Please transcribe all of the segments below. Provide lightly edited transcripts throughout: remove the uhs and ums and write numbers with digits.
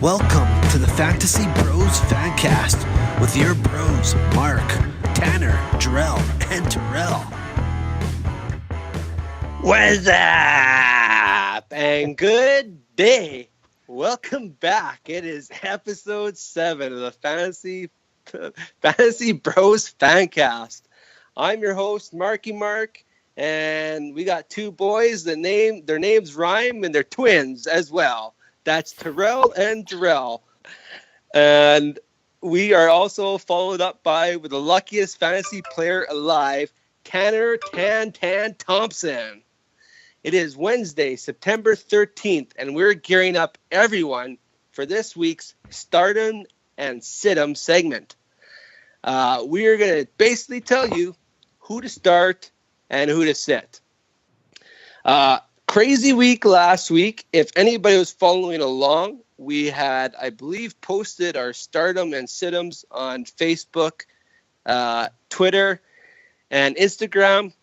Welcome to the Fantasy Bros Fancast with your bros, Mark, Tanner, Jarrell, and Terrell. What's up? And good day. Welcome back. It is episode 7 of the Fantasy Bros Fancast. I'm your host, Marky Mark, and we got two boys. Their names rhyme, and they're twins as well. That's Terrell and Jarrell. And we are also followed up by with the luckiest fantasy player alive, Tanner Tan Thompson. It is Wednesday, September 13th, and we're gearing up everyone for this week's Stardom and Sit-em segment. We are going to basically tell you who to start and who to sit. Crazy week last week. If anybody was following along, we had, I believe, posted our Stardom and Sit-ems on Facebook, Twitter, and Instagram.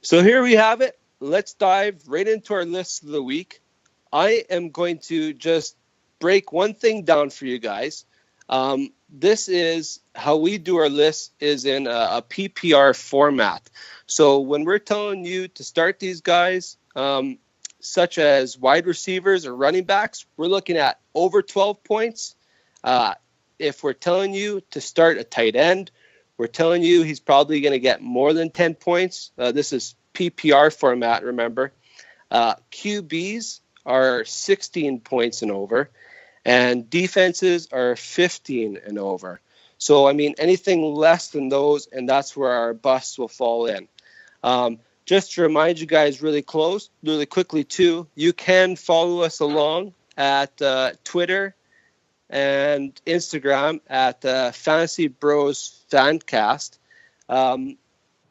So here we have it. Let's dive right into our list of the week. I am going to just break one thing down for you guys. This is how we do our list is in a PPR format. So when we're telling you to start these guys, such as wide receivers or running backs, we're looking at over 12 points. If we're telling you to start a tight end, we're telling you he's probably going to get more than 10 points. This is PPR format, remember. QBs are 16 points and over, and defenses are 15 and over. So, I mean, anything less than those, and that's where our busts will fall in. Just to remind you guys really quickly, too, you can follow us along at Twitter and Instagram at Fantasy Bros Fancast.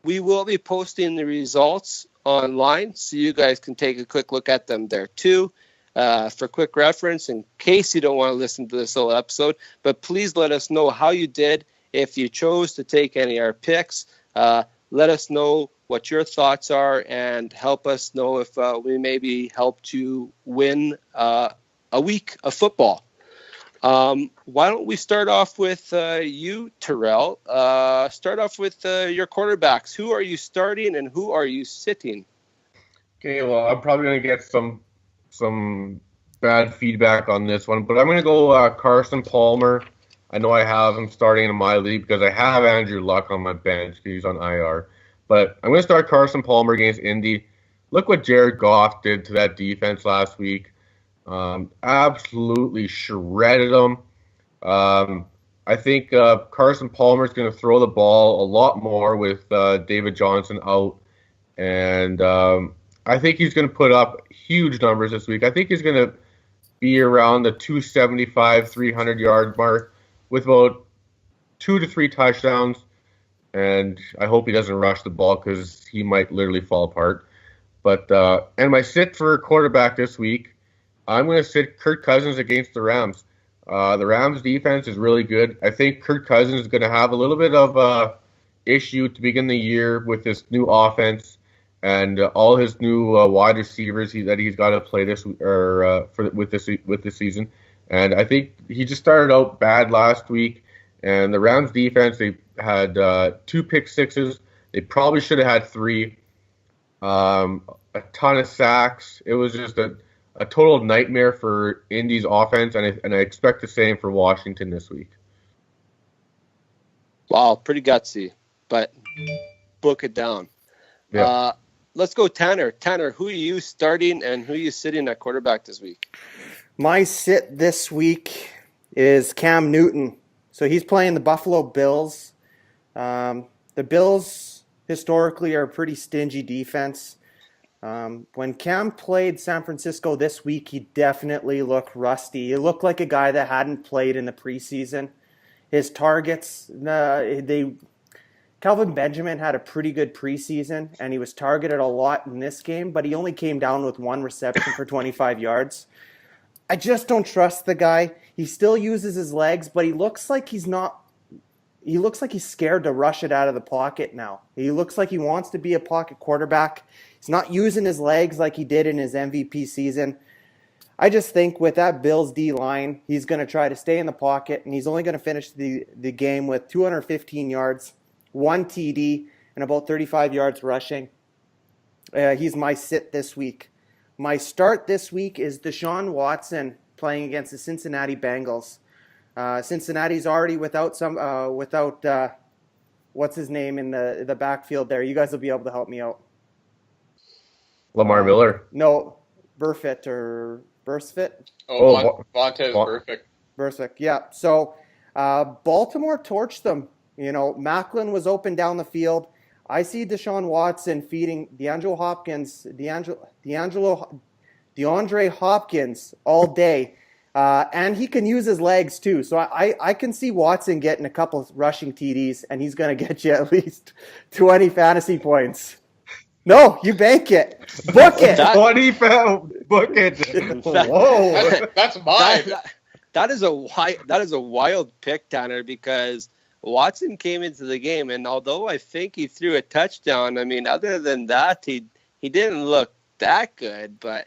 We will be posting the results online, so you guys can take a quick look at them there, too, for quick reference in case you don't want to listen to this whole episode. But please let us know how you did. If you chose to take any of our picks, let us know what your thoughts are and help us know if we maybe helped you win a week of football. Why don't we start off with you, Terrell? Start off with your quarterbacks. Who are you starting and who are you sitting? Okay, well, I'm probably going to get some bad feedback on this one, but I'm going to go Carson Palmer. I know I have him starting in my league because I have Andrew Luck on my bench because he's on IR. But I'm going to start Carson Palmer against Indy. Look what Jared Goff did to that defense last week. Absolutely shredded them. I think Carson Palmer is going to throw the ball a lot more with David Johnson out. And I think he's going to put up huge numbers this week. I think he's going to be around the 275, 300-yard mark with about 2 to 3 touchdowns. And I hope he doesn't rush the ball because he might literally fall apart. But and my sit for quarterback this week, I'm going to sit Kirk Cousins against the Rams. The Rams defense is really good. I think Kirk Cousins is going to have a little bit of issue to begin the year with this new offense and all his new wide receivers that he's got to play with this season. And I think he just started out bad last week. And the Rams defense, they had 2 pick sixes. They probably should have had 3. A ton of sacks. It was just a total nightmare for Indy's offense, and I expect the same for Washington this week. Wow, pretty gutsy, but book it down. Yeah. Let's go, Tanner. Tanner, who are you starting and who are you sitting at quarterback this week? My sit this week is Cam Newton. So he's playing the Buffalo Bills. The Bills historically are a pretty stingy defense. When Cam played San Francisco this week, he definitely looked rusty. He looked like a guy that hadn't played in the preseason. His targets, Kelvin Benjamin had a pretty good preseason, and he was targeted a lot in this game, but he only came down with 1 reception for 25 yards. I just don't trust the guy. He still uses his legs, but he looks like he's scared to rush it out of the pocket now. He looks like he wants to be a pocket quarterback. He's not using his legs like he did in his MVP season. I just think with that Bills D line, he's going to try to stay in the pocket, and he's only going to finish the game with 215 yards, 1 TD, and about 35 yards rushing. He's my sit this week. My start this week is Deshaun Watson playing against the Cincinnati Bengals. Cincinnati's already without what's his name in the backfield there. You guys will be able to help me out. Lamar Miller. No, Burfitt or Bursfit. Vontez Burfict. Burfict, yeah. So Baltimore torched them. You know, Maclin was open down the field. I see Deshaun Watson feeding DeAndre Hopkins all day. And he can use his legs too. So I can see Watson getting a couple rushing TDs, and he's going to get you at least 20 fantasy points. No, you bank it. Book it. 20 book it. Whoa. That's mine. That is a wild pick, Tanner, because Watson came into the game, and although I think he threw a touchdown, I mean, other than that, he didn't look that good. But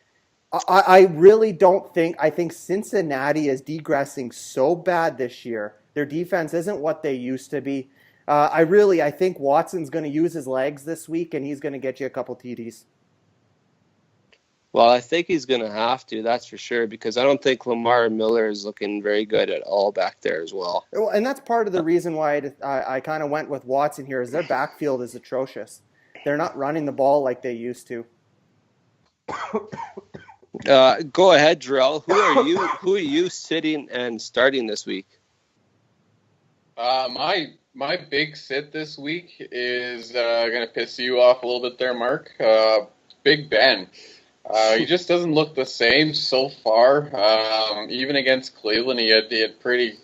I really don't think – I think Cincinnati is degressing so bad this year. Their defense isn't what they used to be. I think Watson's going to use his legs this week, and he's going to get you a couple TDs. Well, I think he's going to have to, that's for sure, because I don't think Lamar Miller is looking very good at all back there as well. And that's part of the reason why I kind of went with Watson here is their backfield is atrocious. They're not running the ball like they used to. Go ahead, Drell. Who are you sitting and starting this week? My big sit this week is going to piss you off a little bit there, Mark. Big Ben. He just doesn't look the same so far. Even against Cleveland, he had pretty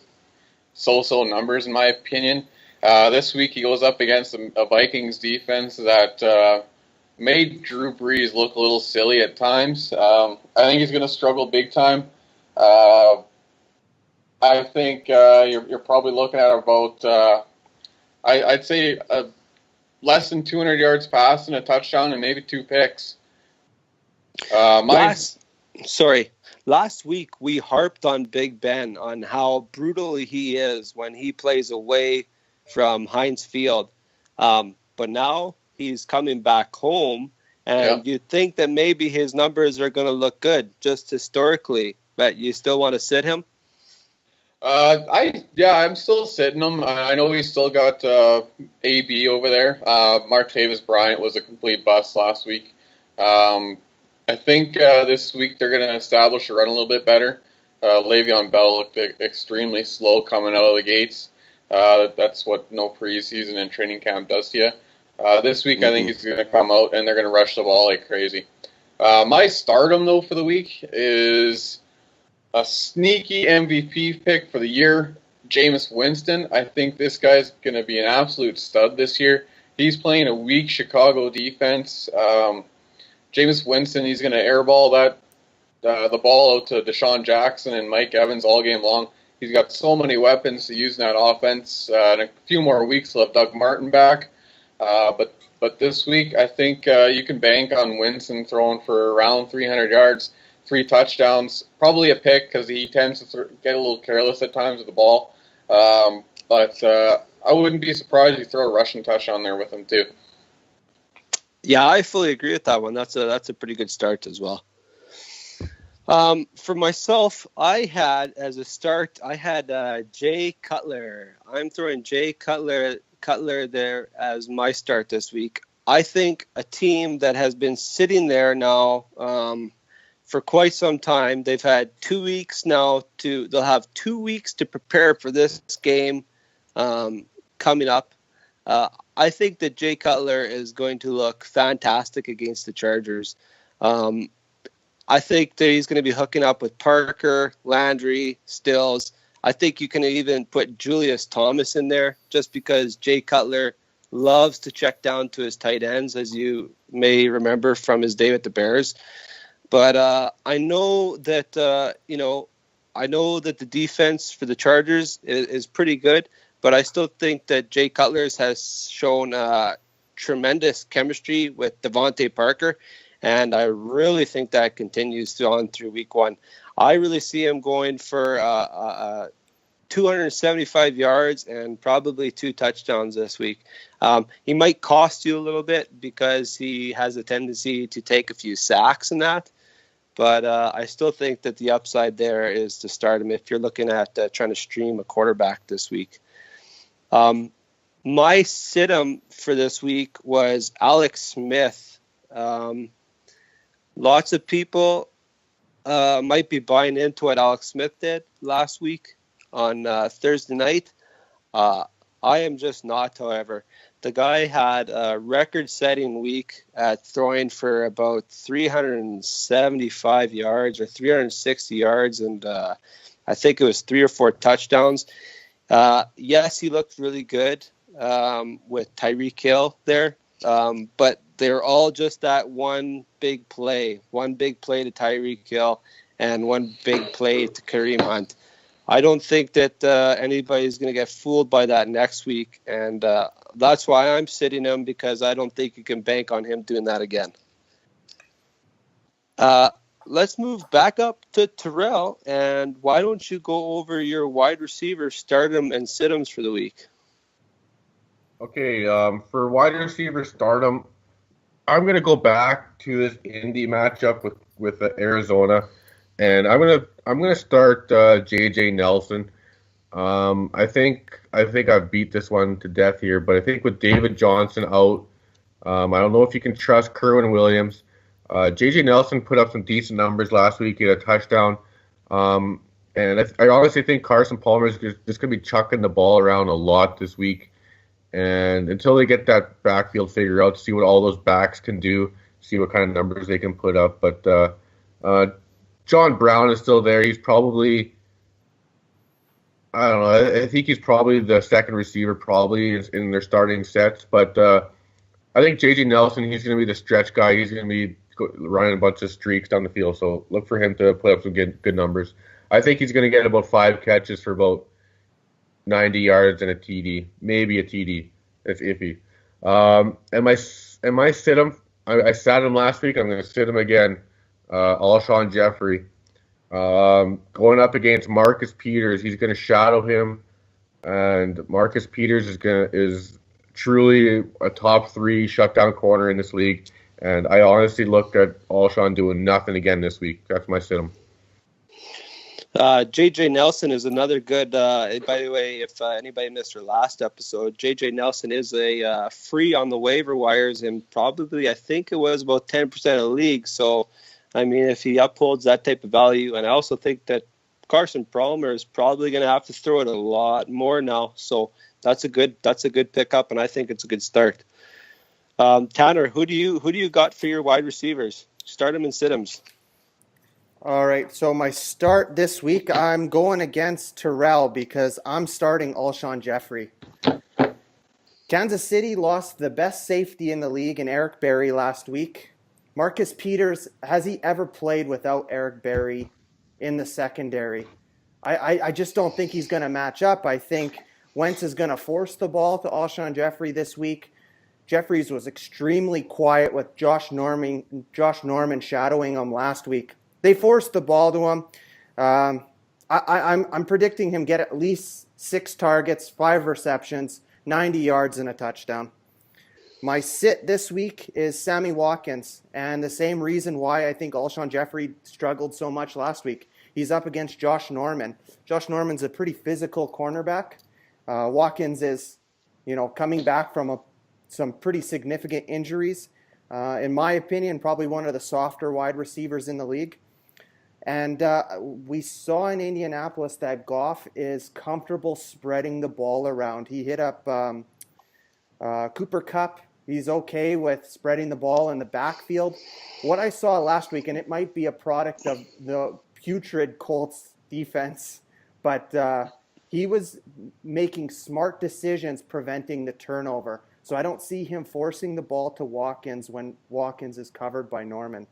so-so numbers, in my opinion. This week, he goes up against a Vikings defense that made Drew Brees look a little silly at times. I think he's going to struggle big time. I think you're probably looking at about, I'd say, less than 200 yards passing, a touchdown, and maybe 2 picks. Last week we harped on Big Ben on how brutal he is when he plays away from Heinz Field. But now he's coming back home, and you'd think that maybe his numbers are going to look good just historically, but you still want to sit him? I'm still sitting him. I know he's still got AB over there. Martavis Bryant was a complete bust last week. I think this week they're going to establish a run a little bit better. Le'Veon Bell looked extremely slow coming out of the gates. That's what no preseason and training camp does to you. This week, I think he's going to come out and they're going to rush the ball like crazy. My stardom, though, for the week is a sneaky MVP pick for the year, Jameis Winston. I think this guy's going to be an absolute stud this year. He's playing a weak Chicago defense. Jameis Winston, he's going to airball the ball out to Deshaun Jackson and Mike Evans all game long. He's got so many weapons to use in that offense. In a few more weeks, he'll have Doug Martin back. But this week, I think you can bank on Winston throwing for around 300 yards, 3 touchdowns, probably a pick because he tends to get a little careless at times with the ball. But I wouldn't be surprised if you throw a rushing touchdown there with him too. Yeah, I fully agree with that one. That's a pretty good start as well. For myself, I had Jay Cutler. I'm throwing Jay Cutler there as my start this week. I think a team that has been sitting there now for quite some time. They've had 2 weeks now they'll have 2 weeks to prepare for this game coming up. I think that Jay Cutler is going to look fantastic against the Chargers. I think that he's going to be hooking up with Parker, Landry, Stills. I think you can even put Julius Thomas in there just because Jay Cutler loves to check down to his tight ends, as you may remember from his day with the Bears. But I know that the defense for the Chargers is pretty good, but I still think that Jay Cutler has shown tremendous chemistry with Devontae Parker. and I really think that continues on through week one. I really see him going for 275 yards and probably 2 touchdowns this week. He might cost you a little bit because he has a tendency to take a few sacks in that. But I still think that the upside there is to start him if you're looking at trying to stream a quarterback this week. My sit-em for this week was Alex Smith. Lots of people might be buying into what Alex Smith did last week on Thursday night. I am just not, however. The guy had a record-setting week at throwing for about 375 yards or 360 yards, and I think it was 3 or 4 touchdowns. Yes, he looked really good with Tyreek Hill there, but they're all just that one big play to Tyreek Hill and one big play to Kareem Hunt. I don't think that anybody's going to get fooled by that next week, and that's why I'm sitting him, because I don't think you can bank on him doing that again. Let's move back up to Terrell, and why don't you go over your wide receiver stardom and sit-ems for the week? Okay, for wide receiver stardom, I'm going to go back to this Indy matchup with Arizona, and I'm gonna start JJ Nelson. I think I've beat this one to death here, but I think with David Johnson out, I don't know if you can trust Kerwin Williams. JJ Nelson put up some decent numbers last week. He had a touchdown, and I honestly think Carson Palmer is just going to be chucking the ball around a lot this week. And until they get that backfield figured out, see what all those backs can do, see what kind of numbers they can put up. But John Brown is still there. He's probably, I don't know, I think he's probably the second receiver probably in their starting sets. But I think J.J. Nelson, he's going to be the stretch guy. He's going to be running a bunch of streaks down the field. So look for him to put up some good numbers. I think he's going to get about 5 catches for about 90 yards and a TD, maybe a TD. It's iffy. And my sit-em, I sat him last week. I'm going to sit him again. Alshon Jeffrey. Going up against Marcus Peters. He's going to shadow him. And Marcus Peters is truly a top 3 shutdown corner in this league. And I honestly looked at Alshon doing nothing again this week. That's my sit-em. J.J. Nelson is another good, by the way, if anybody missed our last episode, J.J. Nelson is a free on the waiver wires, and probably, I think it was about 10% of the league. So, I mean, if he upholds that type of value, and I also think that Carson Palmer is probably going to have to throw it a lot more now. So that's a good pickup, and I think it's a good start. Tanner, who do you got for your wide receivers? Start them and sit-ems. All right, so my start this week, I'm going against Terrell because I'm starting Alshon Jeffrey. Kansas City lost the best safety in the league in Eric Berry last week. Marcus Peters, has he ever played without Eric Berry in the secondary? I just don't think he's going to match up. I think Wentz is going to force the ball to Alshon Jeffrey this week. Jeffries was extremely quiet with Josh Norman shadowing him last week. They forced the ball to him. I'm predicting him get at least 6 targets, 5 receptions, 90 yards, and a touchdown. My sit this week is Sammy Watkins, and the same reason why I think Alshon Jeffrey struggled so much last week. He's up against Josh Norman. Josh Norman's a pretty physical cornerback. Watkins is, coming back from some pretty significant injuries. In my opinion, probably one of the softer wide receivers in the league. And we saw in Indianapolis that Goff is comfortable spreading the ball around. He hit up Cooper Kupp. He's okay with spreading the ball in the backfield. What I saw last week, and it might be a product of the putrid Colts defense, but he was making smart decisions preventing the turnover. So I don't see him forcing the ball to Watkins when Watkins is covered by Norman.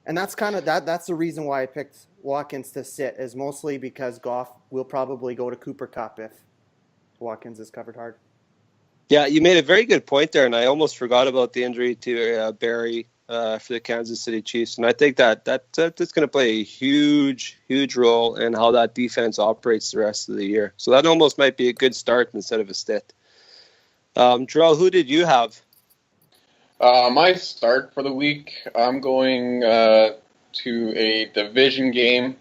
And that's that's the reason why I picked Watkins to sit, is mostly because Goff will probably go to Cooper Kupp if Watkins is covered hard. Yeah, you made a very good point there, and I almost forgot about the injury to Barry for the Kansas City Chiefs, and I think that's going to play a huge role in how that defense operates the rest of the year. So that almost might be a good start instead of a sit. Jarrell, who did you have? My start for the week, I'm going to a division game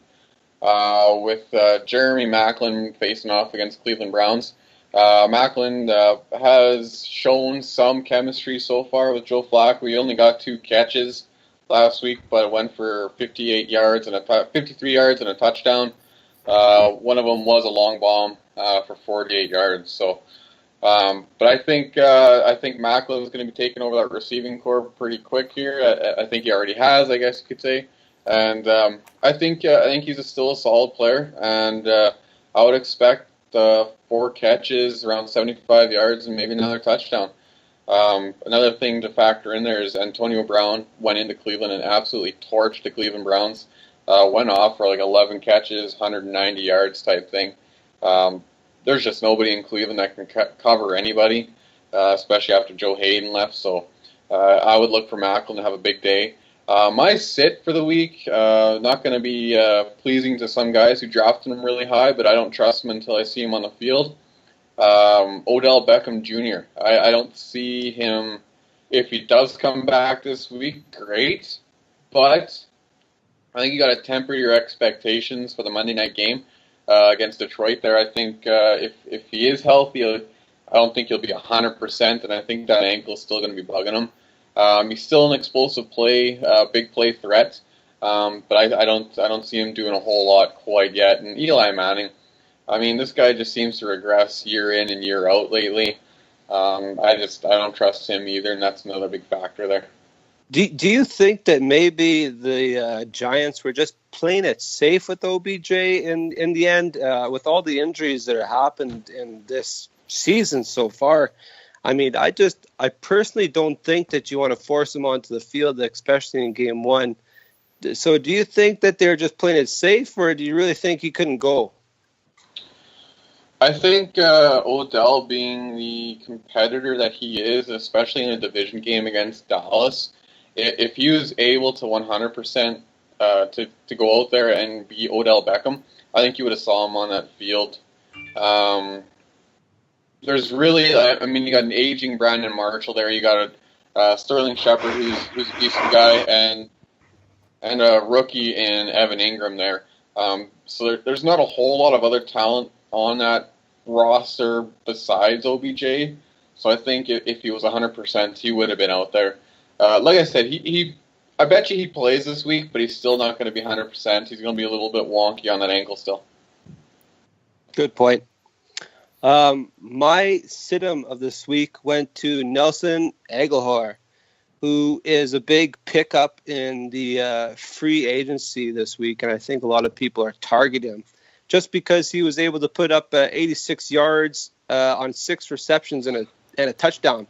with Jeremy Maclin facing off against Cleveland Browns. Maclin has shown some chemistry so far with Joe Flacco. He only got 2 catches last week, but went for 53 yards and a touchdown. One of them was a long bomb for 48 yards. So, but I think Maclin is going to be taking over that receiving corps pretty quick here. I think he already has, I guess you could say. And I think he's still a solid player, and I would expect 4 catches, around 75 yards, and maybe another touchdown. Another thing to factor in there is Antonio Brown went into Cleveland and absolutely torched the Cleveland Browns. Went off for like 11 catches, 190 yards type thing. There's just nobody in Cleveland that can cover anybody, especially after Joe Hayden left. So I would look for Maclin to have a big day. My sit for the week, not going to be pleasing to some guys who drafted him really high, but I don't trust him until I see him on the field. Odell Beckham Jr. I don't see him, if he does come back this week, great, but I think you got to temper your expectations for the Monday night game against Detroit there. I think if he is healthy, I don't think he'll be 100%, and I think that ankle is still going to be bugging him. He's still an explosive play, big play threat, but I don't see him doing a whole lot quite yet. And Eli Manning, I mean, this guy just seems to regress year in and year out lately. I don't trust him either, and that's another big factor there. Do you think that maybe the Giants were just playing it safe with OBJ in the end, with all the injuries that have happened in this season so far? I mean, I personally don't think that you want to force him onto the field, especially in game 1. So do you think that they're just playing it safe, or do you really think he couldn't go? I think Odell, being the competitor that he is, especially in a division game against Dallas, if he was able to 100% to go out there and be Odell Beckham, I think you would have saw him on that field. There's really, I mean, you got an aging Brandon Marshall there. You got a Sterling Shepard who's a decent guy, and a rookie in Evan Ingram there. So there's not a whole lot of other talent on that roster besides OBJ. So I think if he was 100%, he would have been out there. Like I said, I bet you he plays this week, but he's still not going to be 100%. He's going to be a little bit wonky on that ankle still. Good point. My sit-em of this week went to Nelson Agholor, who is a big pickup in the free agency this week, and I think a lot of people are targeting him just because he was able to put up 86 yards on 6 receptions and a touchdown.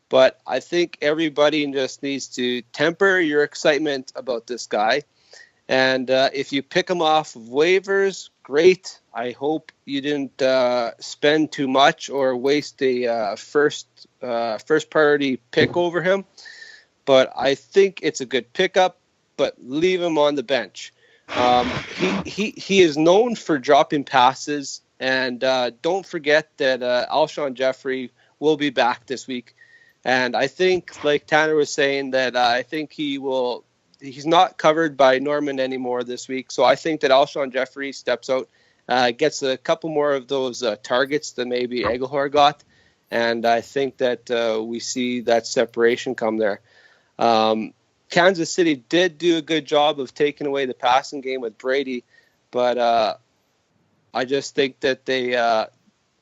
But I think everybody just needs to temper your excitement about this guy. And if you pick him off of waivers, great. I hope you didn't spend too much or waste a first priority pick over him. But I think it's a good pickup, but leave him on the bench. He is known for dropping passes, and don't forget that Alshon Jeffrey will be back this week. And I think, like Tanner was saying, that I think he's not covered by Norman anymore this week. So I think that Alshon Jeffrey steps out, gets a couple more of those targets than maybe Agholor got. And I think that we see that separation come there. Kansas City did do a good job of taking away the passing game with Brady, but I just think that they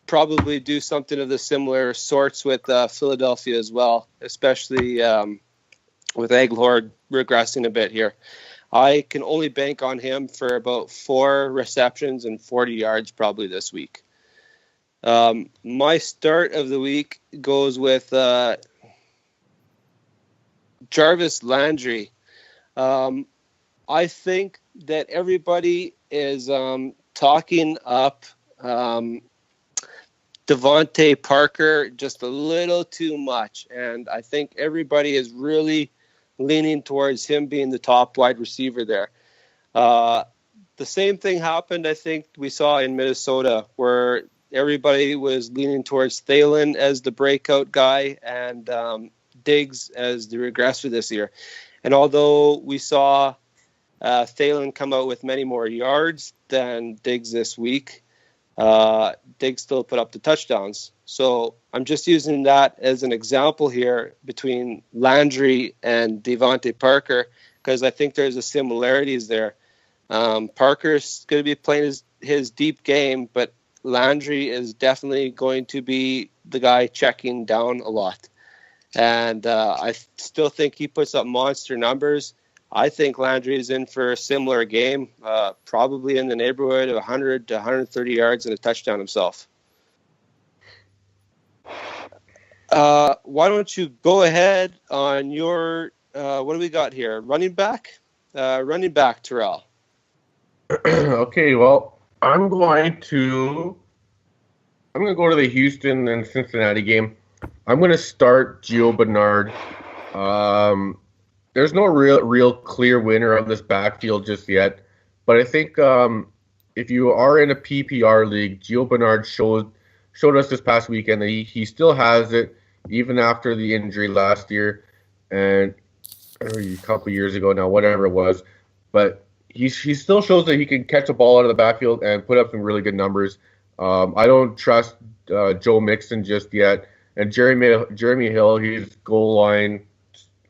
probably do something of the similar sorts with Philadelphia as well, especially with Agholor regressing a bit here. I can only bank on him for about 4 receptions and 40 yards probably this week. My start of the week goes with Jarvis Landry. I think that everybody is talking up Devontae Parker just a little too much. And I think everybody is really leaning towards him being the top wide receiver there. The same thing happened, I think, we saw in Minnesota, where everybody was leaning towards Thielen as the breakout guy and Diggs as the regressor this year. And although we saw Thielen come out with many more yards than Diggs this week, Diggs still put up the touchdowns. So I'm just using that as an example here between Landry and Devontae Parker, because I think there's a similarities there. Parker's going to be playing his deep game, but Landry is definitely going to be the guy checking down a lot. And I still think he puts up monster numbers. I think Landry is in for a similar game, probably in the neighborhood of 100 to 130 yards and a touchdown himself. Why don't you go ahead on your, what do we got here? Running back, Terrell. Okay, well, I'm going to go to the Houston and Cincinnati game. I'm going to start Gio Bernard. There's no real clear winner of this backfield just yet, but I think if you are in a PPR league, Gio Bernard showed us this past weekend that he still has it even after the injury last year and a couple years ago now, whatever it was, but he still shows that he can catch a ball out of the backfield and put up some really good numbers. I don't trust Joe Mixon just yet. And Jeremy Hill, he's goal line,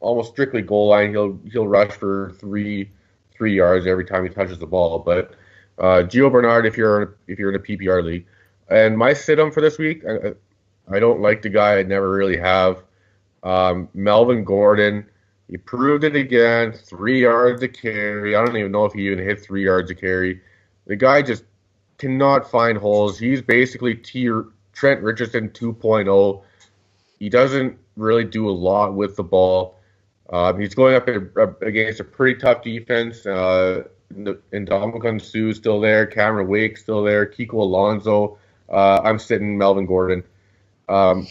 almost strictly goal line. He'll rush for three yards every time he touches the ball. But Gio Bernard, if you're in a PPR league, and my sit-em for this week, I don't like the guy. I never really have. Melvin Gordon. He proved it again, 3 yards a carry. I don't even know if he even hit 3 yards a carry. The guy just cannot find holes. He's basically Trent Richardson 2.0. He doesn't really do a lot with the ball. He's going up against a pretty tough defense. Ndamukong Suh's still there. Cameron Wake's still there. Kiko Alonso. I'm sitting Melvin Gordon. By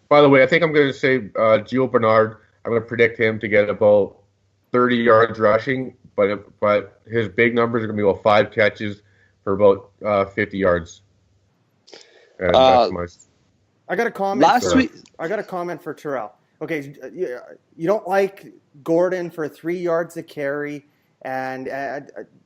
the way, I think I'm going to say Gio Bernard. I'm going to predict him to get about 30 yards rushing, but his big numbers are going to be about 5 catches for about 50 yards. And that's my... I got a comment. I got a comment for Terrell. Okay, you don't like Gordon for 3 yards a carry, and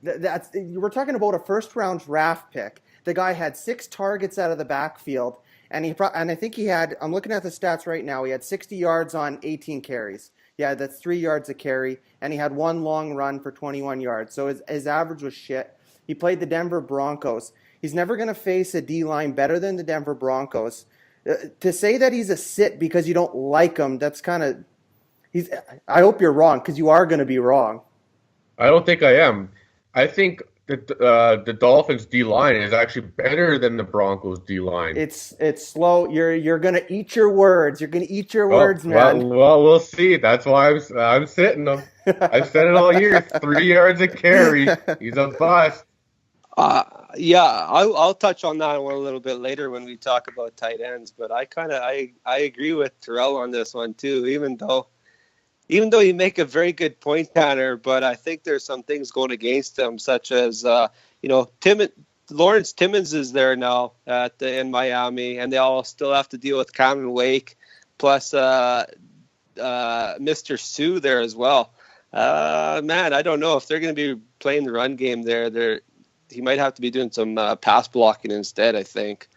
we're talking about a first-round draft pick. The guy had 6 targets out of the backfield. And I think he had, I'm looking at the stats right now, he had 60 yards on 18 carries. Yeah, that's 3 yards a carry. And he had 1 long run for 21 yards. So his average was shit. He played the Denver Broncos. He's never going to face a D-line better than the Denver Broncos. To say that he's a sit because you don't like him, that's kind of, I hope you're wrong, because you are going to be wrong. I don't think I am. I think the Dolphins D-line is actually better than the Broncos D-line. It's slow. You're gonna eat your words. You're gonna eat your words, man. Well, we'll see. That's why I'm sitting them. I've said it all year. 3 yards a carry. He's a bust. Yeah, I'll touch on that one a little bit later when we talk about tight ends. But I agree with Terrell on this one too. Even though you make a very good point, Tanner, but I think there's some things going against him, such as, Lawrence Timmons is there now in Miami, and they all still have to deal with Cameron Wake, plus Mr. Sue there as well. Man, I don't know if they're going to be playing the run game there. He might have to be doing some pass blocking instead, I think.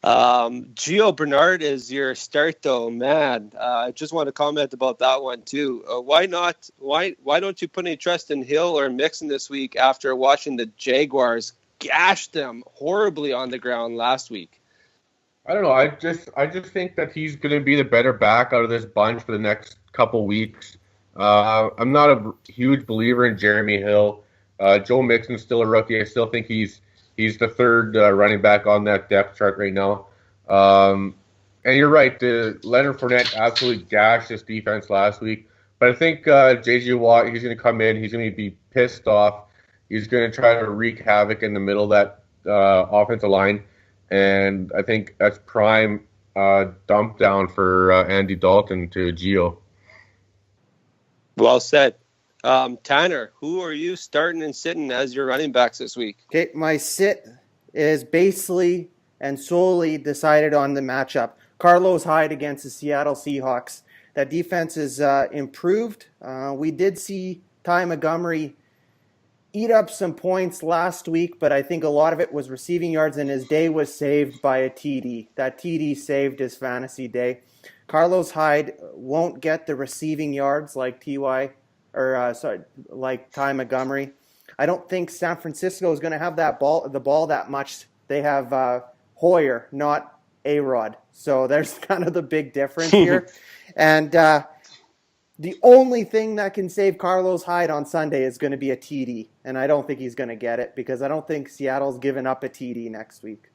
Gio Bernard is your start, though, man. I just want to comment about that one too. Why not? Why don't you put any trust in Hill or Mixon this week after watching the Jaguars gash them horribly on the ground last week? I don't know. I just think that he's going to be the better back out of this bunch for the next couple weeks. I'm not a huge believer in Jeremy Hill. Joe Mixon's still a rookie. I still think he's the third running back on that depth chart right now. And you're right. Leonard Fournette absolutely gashed this defense last week. But I think J.J. Watt, he's going to come in. He's going to be pissed off. He's going to try to wreak havoc in the middle of that offensive line. and I think that's prime dump down for Andy Dalton to Gio. Well said. Tanner, who are you starting and sitting as your running backs this week? Okay, my sit is basically and solely decided on the matchup. Carlos Hyde against the Seattle Seahawks. That defense is improved. We did see Ty Montgomery eat up some points last week, but I think a lot of it was receiving yards, and his day was saved by a TD. That TD saved his fantasy day. Carlos Hyde won't get the receiving yards like like Ty Montgomery. I don't think San Francisco is going to have the ball that much. They have Hoyer, not A-Rod. So there's kind of the big difference here. And the only thing that can save Carlos Hyde on Sunday is going to be a TD. And I don't think he's going to get it because I don't think Seattle's given up a TD next week.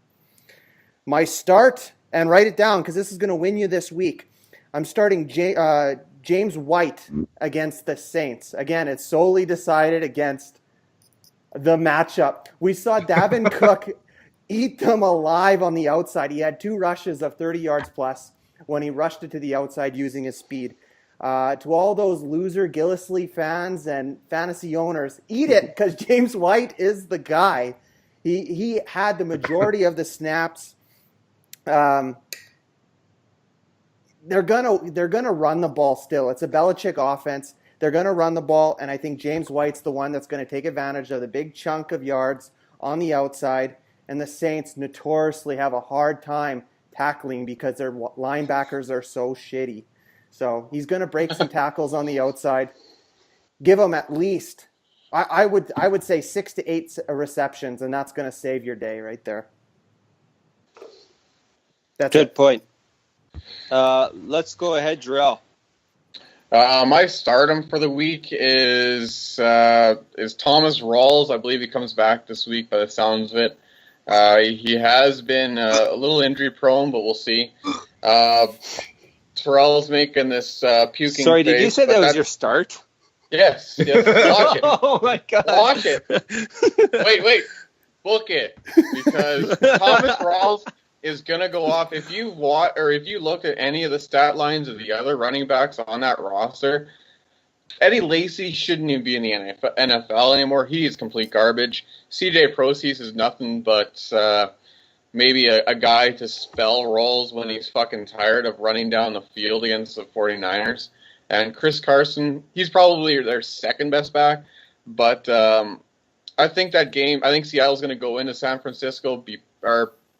My start, and write it down because this is going to win you this week. I'm starting James White against the Saints. Again, it's solely decided against the matchup. We saw Dalvin Cook eat them alive on the outside. He had 2 rushes of 30 yards plus when he rushed it to the outside using his speed. To all those loser Gillislee fans and fantasy owners, eat it because James White is the guy. He had the majority of the snaps. They're gonna run the ball still. It's a Belichick offense. They're gonna run the ball, and I think James White's the one that's gonna take advantage of the big chunk of yards on the outside. And the Saints notoriously have a hard time tackling because their linebackers are so shitty. So he's gonna break some tackles on the outside. Give him at least, I would say 6 to 8 receptions, and that's gonna save your day right there. That's Good it. point. Let's go ahead, Jarrell. My stardom for the week is Thomas Rawls. I believe he comes back this week by the sounds of it. He has been a little injury prone, but we'll see. Terrell's making this puking Sorry, face, did you say that was your start? Yes. Watch it. Oh my God. Watch it. Wait. Book it. Because Thomas Rawls is going to go off. If you look at any of the stat lines of the other running backs on that roster, Eddie Lacy shouldn't even be in the NFL anymore. He is complete garbage. CJ Proceeds is nothing but maybe a guy to spell Rawls when he's fucking tired of running down the field against the 49ers. And Chris Carson, he's probably their second best back. But I think Seattle's going to go into San Francisco,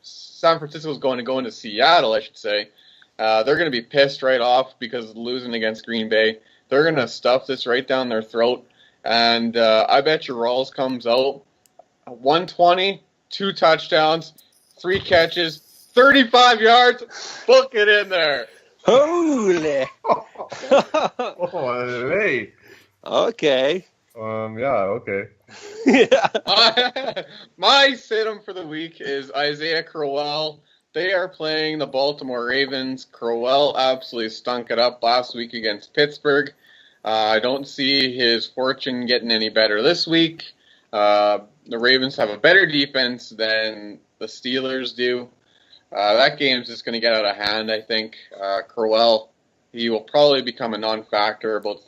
San Francisco's going to go into Seattle, I should say. They're going to be pissed right off because of losing against Green Bay. They're going to stuff this right down their throat. And I bet your Rawls comes out 120, 2 touchdowns, 3 catches, 35 yards. Book it in there. Holy. Hey. Okay. Okay. Yeah. My sit-em for the week is Isaiah Crowell. They are playing the Baltimore Ravens. Crowell absolutely stunk it up last week against Pittsburgh. I don't see his fortune getting any better this week. The Ravens have a better defense than the Steelers do. That game's just going to get out of hand, I think. Crowell, he will probably become a non-factor about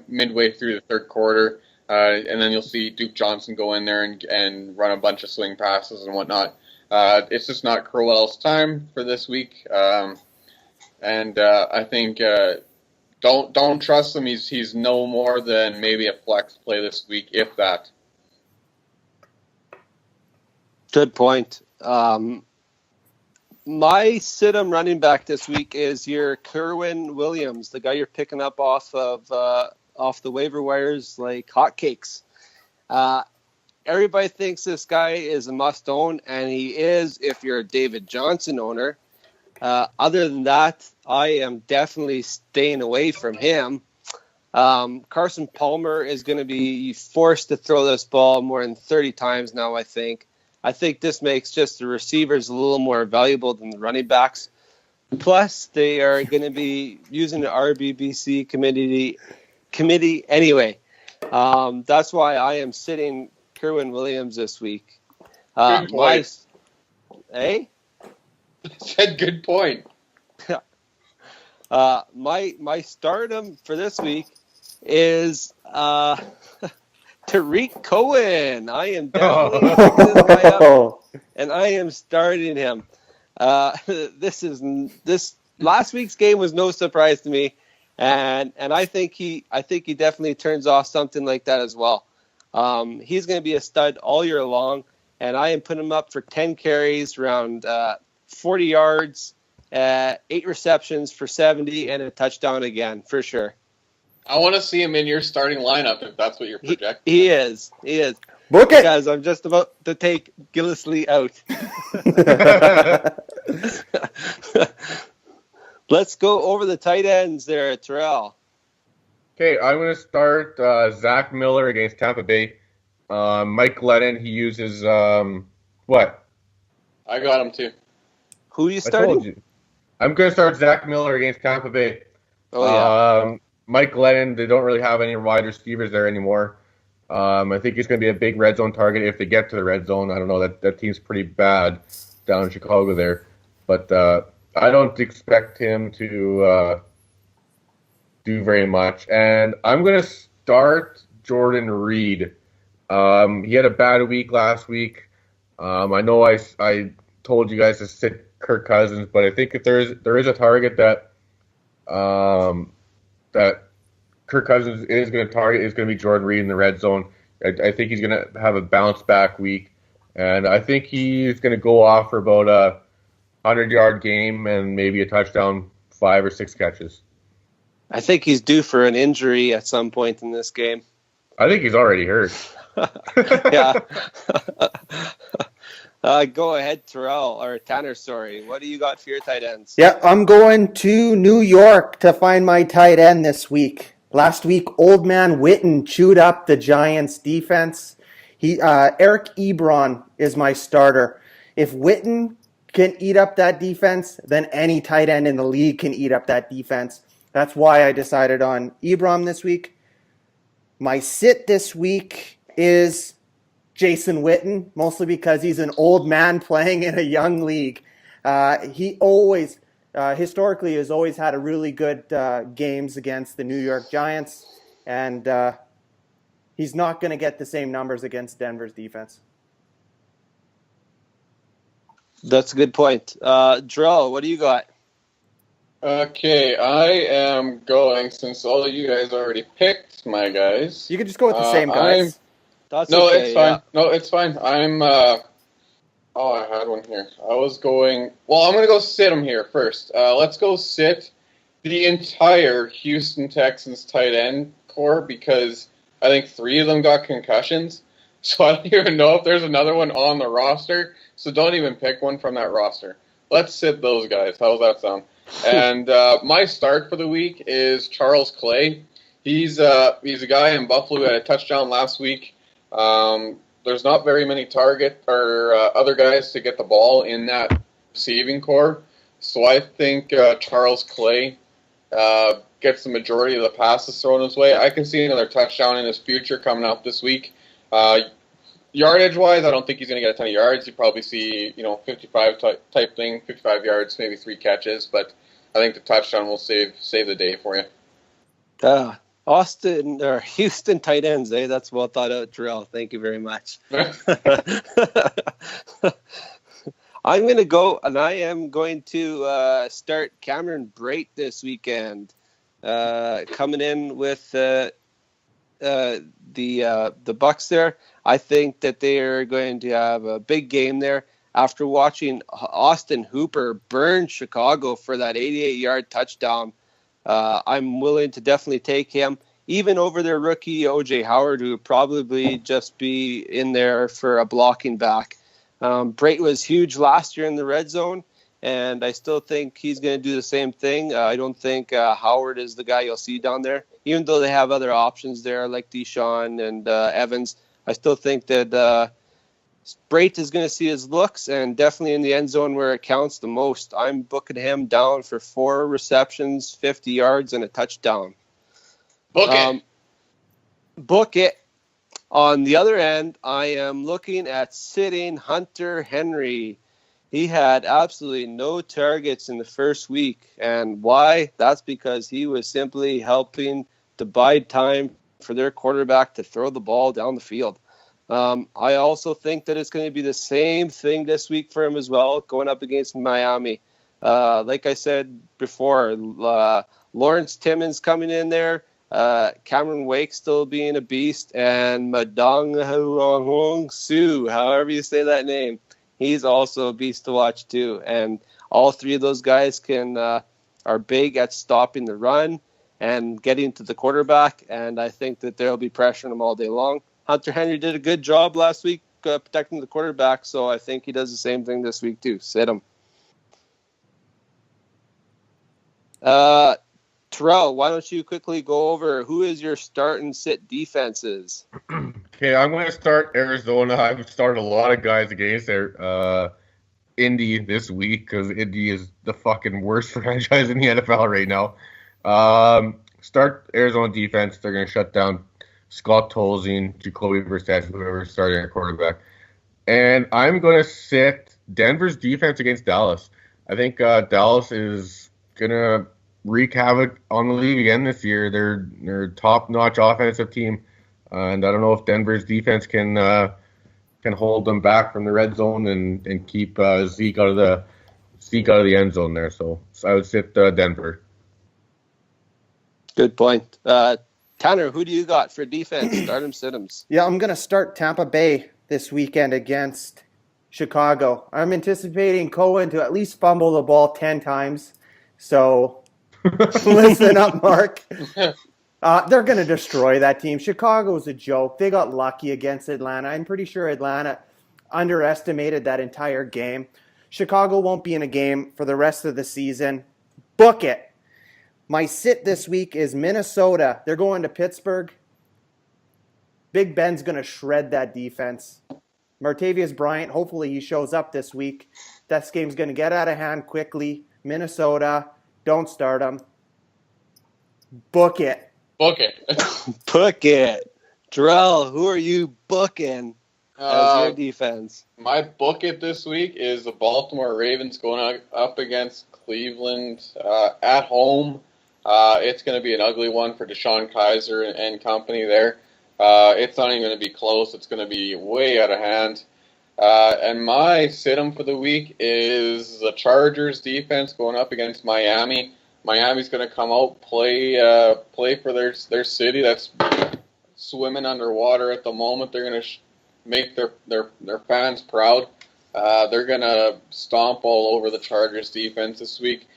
midway through the third quarter. And then you'll see Duke Johnson go in there and run a bunch of swing passes and whatnot. It's just not Crowell's time for this week. I think don't trust him. He's no more than maybe a flex play this week, if that. Good point. My sit-em running back this week is your Kerwin Williams, the guy you're picking up off the waiver wires like hotcakes. Everybody thinks this guy is a must-own, and he is if you're a David Johnson owner. Other than that, I am definitely staying away from him. Carson Palmer is going to be forced to throw this ball more than 30 times now, I think. I think this makes just the receivers a little more valuable than the running backs. Plus, they are going to be using the RBBC committee anyway. That's why I am sitting Kerwin Williams this week. My Eh? Said good point. My stardom for this week is Tariq Cohen. I am definitely picking this guy up, and I am starting him. This last week's game was no surprise to me, and I think he definitely turns off something like that as well. He's going to be a stud all year long, and I am putting him up for 10 carries, around 40 yards, 8 receptions for 70, and a touchdown again for sure. I want to see him in your starting lineup if that's what you're projecting. He is. Book it. Guys, I'm just about to take Gillisley out. Let's go over the tight ends there, Terrell. Okay, I'm going to start Zach Miller against Tampa Bay. Mike Glennon, he uses what? I got him too. Who are you I starting? told you. I'm going to start Zach Miller against Tampa Bay. Oh, yeah. Mike Glennon, they don't really have any wide receivers there anymore. I think he's going to be a big red zone target if they get to the red zone. I don't know, that team's pretty bad down in Chicago there. But I don't expect him to do very much. And I'm going to start Jordan Reed. He had a bad week last week. I know I told you guys to sit Kirk Cousins, but I think if there is a target that Kirk Cousins is going to target, is going to be Jordan Reed in the red zone. I think he's going to have a bounce back week, and I think he's going to go off for about a 100-yard game and maybe a touchdown, 5 or 6 catches. I think he's due for an injury at some point in this game. I think he's already hurt. Yeah. Go ahead, Terrell, or Tanner, sorry. What do you got for your tight ends? Yeah, I'm going to New York to find my tight end this week. Last week, Old Man Witten chewed up the Giants' defense. Eric Ebron is my starter. If Witten can eat up that defense, then any tight end in the league can eat up that defense. That's why I decided on Ebron this week. My sit this week is Jason Witten, mostly because he's an old man playing in a young league. He always, historically, has always had a really good games against the New York Giants, and he's not going to get the same numbers against Denver's defense. That's a good point. Drell, what do you got? Okay, I am going, since all of you guys already picked my guys. You could just go with the same guys. It's fine. Yeah. No, it's fine. I'm, I had one here. I'm going to go sit him here first. Let's go sit the entire Houston Texans tight end core, because I think 3 of them got concussions. So I don't even know if there's another one on the roster. So don't even pick one from that roster. Let's sit those guys. How's that sound? And my start for the week is Charles Clay. He's a guy in Buffalo who had a touchdown last week. There's not very many target or other guys to get the ball in that receiving core. So I think Charles Clay gets the majority of the passes thrown his way. I can see another touchdown in his future coming up this week. Yardage-wise, I don't think he's going to get a ton of yards. You probably see, 55 type thing, 55 yards, maybe 3 catches. But I think the touchdown will save the day for you. Austin or Houston tight ends, eh? That's well thought out, Terrell. Thank you very much. I'm going to go, and I am going to start Cameron Brate this weekend, coming in with the Bucks there. I think that they are going to have a big game there. After watching Austin Hooper burn Chicago for that 88-yard touchdown, I'm willing to definitely take him, even over their rookie O.J. Howard, who would probably just be in there for a blocking back. Brate was huge last year in the red zone, and I still think he's going to do the same thing. I don't think Howard is the guy you'll see down there, even though they have other options there like Deshaun and Evans. I still think that Brate is going to see his looks, and definitely in the end zone where it counts the most. I'm booking him down for 4 receptions, 50 yards, and a touchdown. Book it. On the other end, I am looking at sitting Hunter Henry. He had absolutely no targets in the first week. And why? That's because he was simply helping to buy time for their quarterback to throw the ball down the field. I also think that it's going to be the same thing this week for him as well, going up against Miami. Like I said before, Lawrence Timmons coming in there, Cameron Wake still being a beast, and Madong Su, however you say that name, he's also a beast to watch too. And all three of those guys are big at stopping the run and getting to the quarterback, and I think that they'll be pressuring them all day long. Hunter Henry did a good job last week protecting the quarterback, so I think he does the same thing this week too. Sit him. Terrell, why don't you quickly go over who is your start and sit defenses? Okay, I'm going to start Arizona. I've started a lot of guys against their Indy this week because Indy is the fucking worst franchise in the NFL right now. Start Arizona defense. They're going to shut down Scott Tolzien, Jacoby Brissett, whoever's starting at quarterback. And I'm going to sit Denver's defense against Dallas. I think Dallas is going to wreak havoc on the league again this year. They're a top-notch offensive team. And I don't know if Denver's defense can hold them back from the red zone and keep Zeke out of the end zone there. So I would sit Denver. Good point. Tanner, who do you got for defense? Start him, sit 'ems. Yeah, I'm going to start Tampa Bay this weekend against Chicago. I'm anticipating Cohen to at least fumble the ball 10 times. So listen up, Mark. They're going to destroy that team. Chicago's a joke. They got lucky against Atlanta. I'm pretty sure Atlanta underestimated that entire game. Chicago won't be in a game for the rest of the season. Book it. My sit this week is Minnesota. They're going to Pittsburgh. Big Ben's going to shred that defense. Martavius Bryant, hopefully he shows up this week. That game's going to get out of hand quickly. Minnesota, don't start him. Book it. Book it. Book it. Terrell, who are you booking as your defense? My book it this week is the Baltimore Ravens going up against Cleveland at home. It's going to be an ugly one for Deshaun Kaiser and company there. It's not even going to be close. It's going to be way out of hand. And my sit-em for the week is the Chargers defense going up against Miami. Miami's going to come out, play for their city that's swimming underwater at the moment. They're going to make their fans proud. They're going to stomp all over the Chargers defense this week.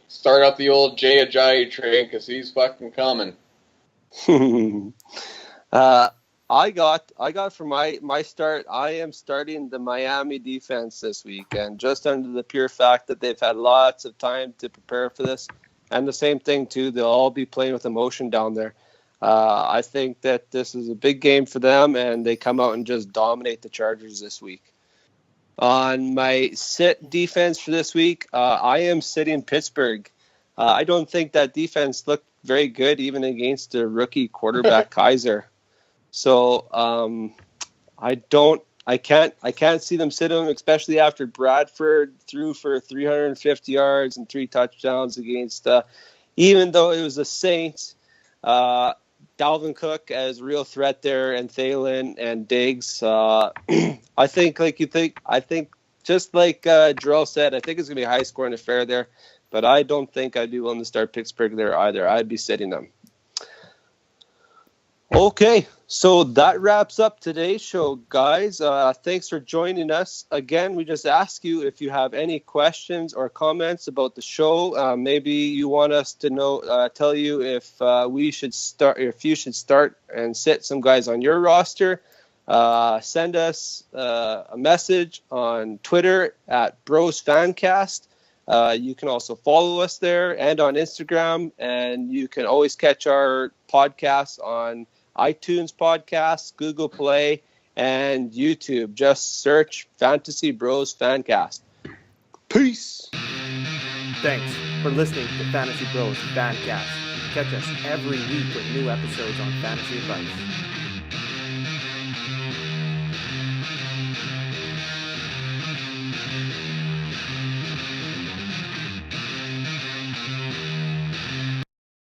Start up the old Jay Ajayi train because he's fucking coming. I got for my start, I am starting the Miami defense this week, and just under the pure fact that they've had lots of time to prepare for this, and the same thing too, they'll all be playing with emotion down there. I think that this is a big game for them, and they come out and just dominate the Chargers this week. On my sit defense for this week, I am sitting Pittsburgh. I don't think that defense looked very good even against the rookie quarterback Kaiser. So I can't see them sit him, especially after Bradford threw for 350 yards and 3 touchdowns against, even though it was the Saints, Dalvin Cook as a real threat there, and Thielen and Diggs. I think just like Jarrell said, I think it's going to be a high scoring affair there, but I don't think I'd be willing to start Pittsburgh there either. I'd be sitting them. Okay, so that wraps up today's show, guys. Thanks for joining us. Again, we just ask you if you have any questions or comments about the show. Maybe you want us to tell you if you should start and sit some guys on your roster. Send us a message on Twitter at BrosFancast. You can also follow us there and on Instagram, and you can always catch our podcasts on iTunes Podcasts, Google Play, and YouTube. Just search Fantasy Bros Fancast. Peace. Thanks for listening to Fantasy Bros Fancast. Catch us every week with new episodes on fantasy advice.